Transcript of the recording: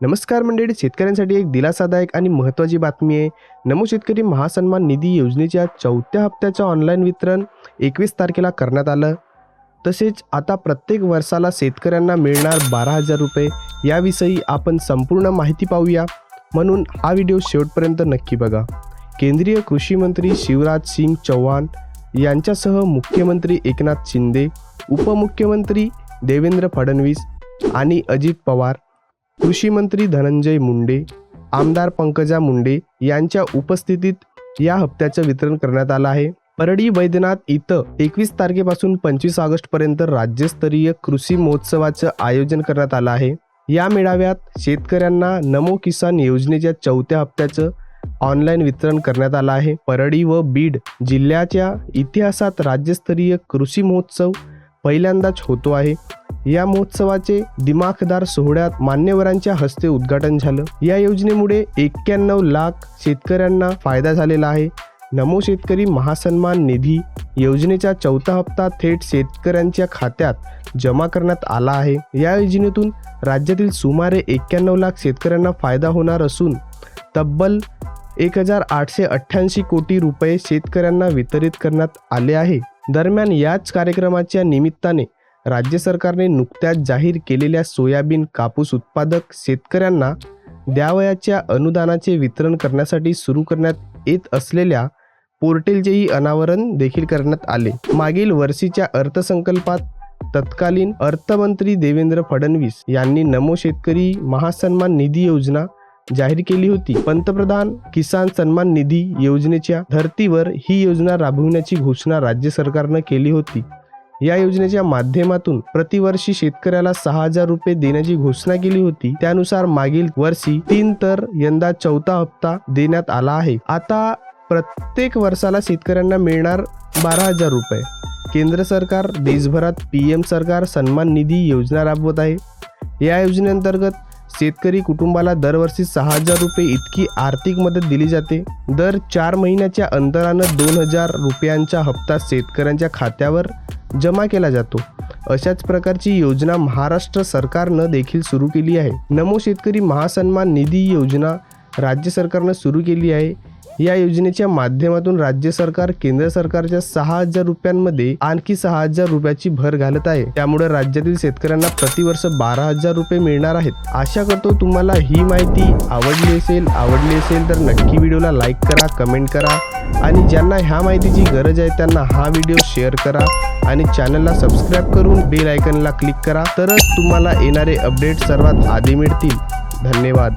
नमस्कार मंडळी, शेतकऱ्यांसाठी एक दिलासादायक आणि महत्त्वाची बातमी आहे। नमो शेतकरी महासन्मान निधी योजनेच्या 4थ्या हप्त्याचं ऑनलाईन वितरण 21 तारखेला करण्यात आलं। तसेच आता प्रत्येक वर्षाला शेतकऱ्यांना मिळणार 12,000 रुपये। याविषयी आपण संपूर्ण माहिती पाहूया, म्हणून हा व्हिडिओ शेवटपर्यंत नक्की बघा। केंद्रीय कृषी मंत्री शिवराज सिंग चौहान यांच्यासह मुख्यमंत्री एकनाथ शिंदे, उपमुख्यमंत्री देवेंद्र फडणवीस आणि अजित पवार, कृषी मंत्री धनंजय मुंडे, आमदार पंकजा मुंडे यांच्या उपस्थितीत या हप्त्याचं वितरण करण्यात आलं आहे। परळी वैद्यनाथ इथं 21 तारखेपासून 25 ऑगस्टपर्यंत राज्यस्तरीय कृषी महोत्सवाचं आयोजन करण्यात आलं आहे। या मेळाव्यात शेतकऱ्यांना नमो किसान योजनेच्या 4थ्या हप्त्याचं ऑनलाईन वितरण करण्यात आलं आहे। परळी व बीड जिल्ह्याच्या इतिहासात राज्यस्तरीय कृषी महोत्सव पहिल्यांदाच होतो आहे। या महोत्सवाचे दिमाखदार सोहळ्यात मान्यवरांच्या हस्ते उद्घाटन झालं। या योजनेमुळे 91 लाख शेतकऱ्यांना फायदा झालेला आहे। नमो शेतकरी महासन्मान निधी योजनेचा 4था हप्ता थेट शेतकऱ्यांच्या खात्यात जमा करण्यात आला आहे। या योजनेतून राज्यातील सुमारे 91 लाख शेतकऱ्यांना फायदा होणार असून तब्बल 1888 कोटी रुपये शेतकऱ्यांना वितरित करण्यात आले आहे। दरम्यान याच कार्यक्रमाच्या निमित्ताने राज्य सरकारने नुकत्याच जाहीर केलेल्या सोयाबीन कापूस उत्पादक शेतकऱ्यांना द्यावयाच्या अनुदानाचे वितरण करण्यासाठी सुरू करण्यात येत असलेल्या पोर्टलचेही अनावरण देखील करण्यात आले। मागील वर्षीच्या अर्थसंकल्पात तत्कालीन अर्थमंत्री देवेंद्र फडणवीस यांनी नमो शेतकरी महासन्मान निधी योजना जाहीर केली होती। पंतप्रधान किसान सन्मान निधी योजनेच्या धर्तीवर ही योजना राबविण्याची घोषणा राज्य सरकारनं केली होती। या योजनेच्या माध्यमातून प्रतिवर्षी शेतकऱ्याला 6,000 रुपये देण्याची घोषणा केली होती। त्यानुसार मागील वर्षी 3 तर यंदा 4था हप्ता देण्यात आला आहे। आता प्रत्येक वर्षाला शेतकऱ्यांना मिळणार 12,000 रुपये। केंद्र सरकार देशभरात PM सरकार सन्मान निधी योजना राबवत आहे। या योजनेअंतर्गत शेतकरी कुटुंबाला दरवर्षी 6,000 रुपये इतकी आर्थिक मदत दिली जाते। दर 4 महिन्याच्या अंतरानं 2,000 रुपयांचा हप्ता शेतकऱ्यांच्या खात्यावर जमा केला जातो। अशाच प्रकारची योजना महाराष्ट्र सरकारनं देखील सुरू केली आहे। नमो शेतकरी महासन्मान निधी योजना राज्य सरकारनं सुरू केली आहे। या योजनेच्या माध्यमातून राज्य सरकार केंद्र सरकारच्या 6,000 रुपयांमध्ये आणखी 6,000 रुपयाची भर घालत आहे। त्यामुळे राज्यातील शेतकऱ्यांना प्रतिवर्ष 12,000 रुपये मिळणार आहेत। आशा करतो तुम्हाला ही माहिती आवडली असेल तर नक्की व्हिडिओला लाईक करा, कमेंट करा आणि ज्यांना ह्या माहितीची गरज आहे त्यांना हा व्हिडिओ शेअर करा आणि चॅनलला सबस्क्राईब करून बेल आयकॉनला क्लिक करा, तरच तुम्हाला येणारे अपडेट सर्वात आधी मिळतील। धन्यवाद।